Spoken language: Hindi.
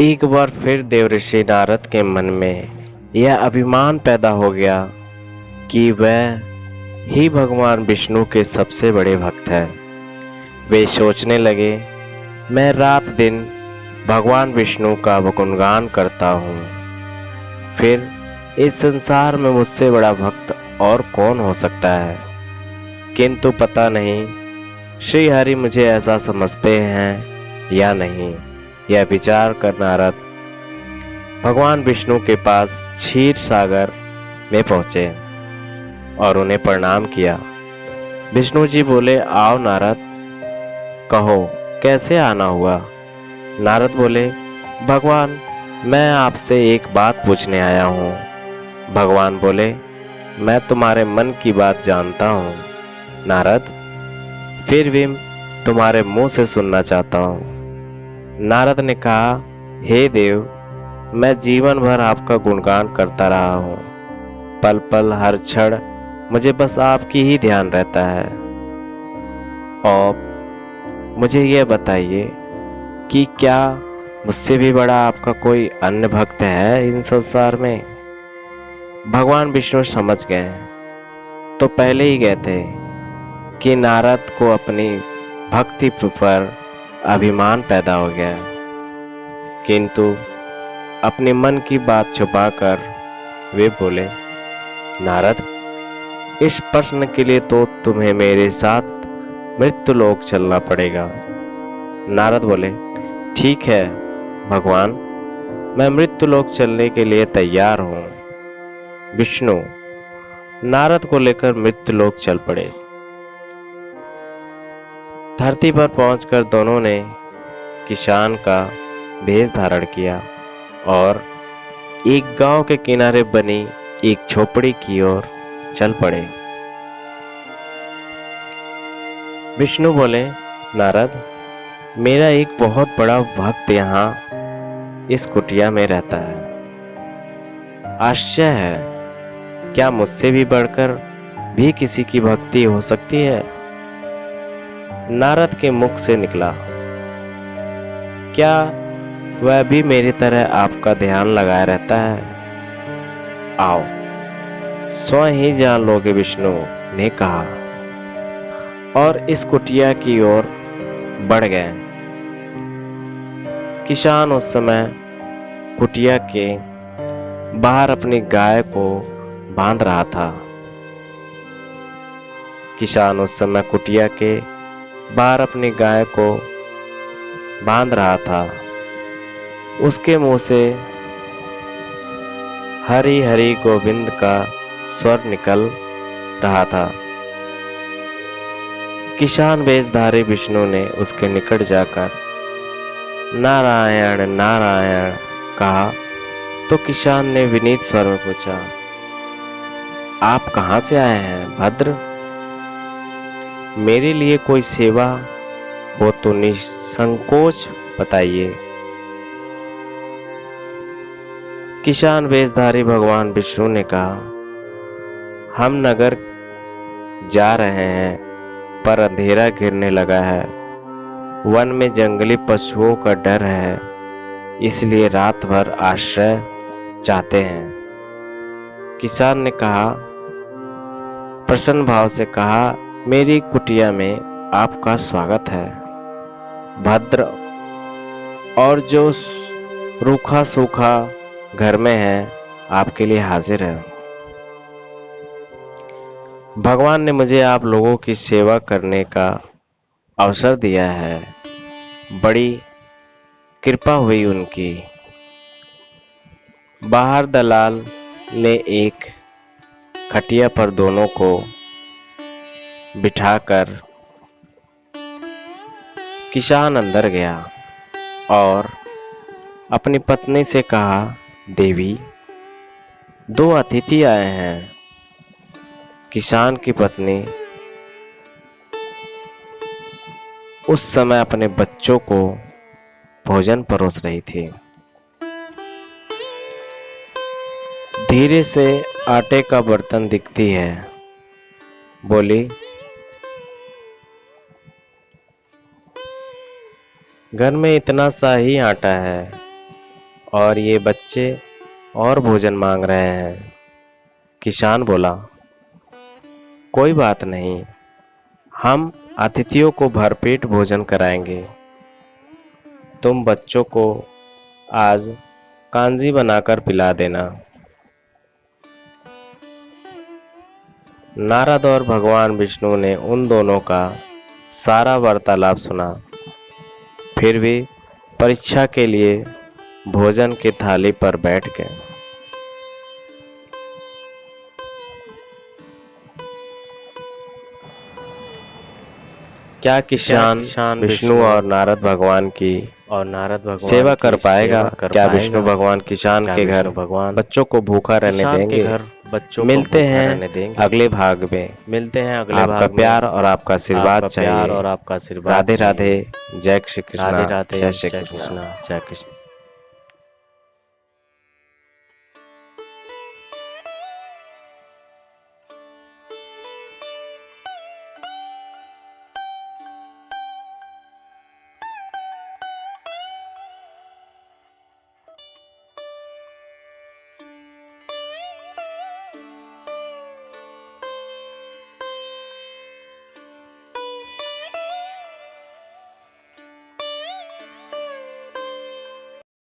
एक बार फिर देवऋषि नारद के मन में यह अभिमान पैदा हो गया कि वह ही भगवान विष्णु के सबसे बड़े भक्त हैं। वे सोचने लगे, मैं रात दिन भगवान विष्णु का गुणगान करता हूँ, फिर इस संसार में मुझसे बड़ा भक्त और कौन हो सकता है। किंतु पता नहीं श्री हरि मुझे ऐसा समझते हैं या नहीं। यह विचार कर नारद भगवान विष्णु के पास क्षीर सागर में पहुंचे और उन्हें प्रणाम किया। विष्णु जी बोले, आओ नारद, कहो कैसे आना हुआ। नारद बोले, भगवान मैं आपसे एक बात पूछने आया हूँ। भगवान बोले, मैं तुम्हारे मन की बात जानता हूँ नारद, फिर भी तुम्हारे मुंह से सुनना चाहता हूँ। नारद ने कहा, हे देव, मैं जीवन भर आपका गुणगान करता रहा हूँ। पल पल हर क्षण मुझे बस आपकी ही ध्यान रहता है। और मुझे यह बताइए कि क्या मुझसे भी बड़ा आपका कोई अन्य भक्त है इन संसार में। भगवान विष्णु समझ गए, तो पहले ही गए थे कि नारद को अपनी भक्ति पर अभिमान पैदा हो गया, किंतु अपने मन की बात छुपाकर वे बोले, नारद इस प्रश्न के लिए तो तुम्हें मेरे साथ मृत्यु लोक चलना पड़ेगा। नारद बोले, ठीक है भगवान, मैं मृत्यु लोक चलने के लिए तैयार हूँ। विष्णु नारद को लेकर मृत्यु लोक चल पड़े। धरती पर पहुंचकर दोनों ने किसान का भेष धारण किया और एक गांव के किनारे बनी एक झोपड़ी की ओर चल पड़े। विष्णु बोले, नारद मेरा एक बहुत बड़ा भक्त यहाँ इस कुटिया में रहता है। आश्चर्य है, क्या मुझसे भी बढ़कर भी किसी की भक्ति हो सकती है। नारद के मुख से निकला, क्या वह भी मेरी तरह आपका ध्यान लगाए रहता है। आओ स्वयं ही जान लोगे, विष्णु ने कहा और इस कुटिया की ओर बढ़ गए। किसान उस समय कुटिया के बाहर अपनी गाय को बांध रहा था। किसान उस समय कुटिया के बाहर अपनी गाय को बांध रहा था। उसके मुंह से हरि हरि गोविंद का स्वर निकल रहा था। किसान वेशधारी विष्णु ने उसके निकट जाकर नारायण नारायण कहा तो किसान ने विनीत स्वर में पूछा, आप कहां से आए हैं भद्र। मेरे लिए कोई सेवा हो तो निसंकोच बताइए। किसान वेशधारी भगवान विष्णु ने कहा, हम नगर जा रहे हैं पर अंधेरा घिरने लगा है। वन में जंगली पशुओं का डर है, इसलिए रात भर आश्रय चाहते हैं। किसान ने कहा, प्रसन्न भाव से कहा, मेरी कुटिया में आपका स्वागत है भद्र, और जो रूखा सूखा घर में है आपके लिए हाजिर है। भगवान ने मुझे आप लोगों की सेवा करने का अवसर दिया है, बड़ी कृपा हुई उनकी। बाहर दलाल ने एक खटिया पर दोनों को बिठाकर किसान अंदर गया और अपनी पत्नी से कहा, देवी दो अतिथि आए हैं। किसान की पत्नी उस समय अपने बच्चों को भोजन परोस रही थी। धीरे से आटे का बर्तन दिखती है, बोली, घर में इतना सा ही आटा है, और ये बच्चे और भोजन मांग रहे हैं। किसान बोला, कोई बात नहीं, हम अतिथियों को भरपेट भोजन कराएंगे। तुम बच्चों को आज कांजी बनाकर पिला देना। नारद और भगवान विष्णु ने उन दोनों का सारा वार्तालाप सुना। फिर भी परीक्षा के लिए भोजन की थाली पर बैठ गए। क्या किसान विष्णु और नारद भगवान की सेवा कर पाएगा? क्या विष्णु भगवान किसान के घर बच्चों को भूखा रहने देंगे? मिलते हैं अगले भाग में। आपका प्यार और आपका आशीर्वाद चाहिए। राधे राधे। जय श्री कृष्ण। जय श्री कृष्ण।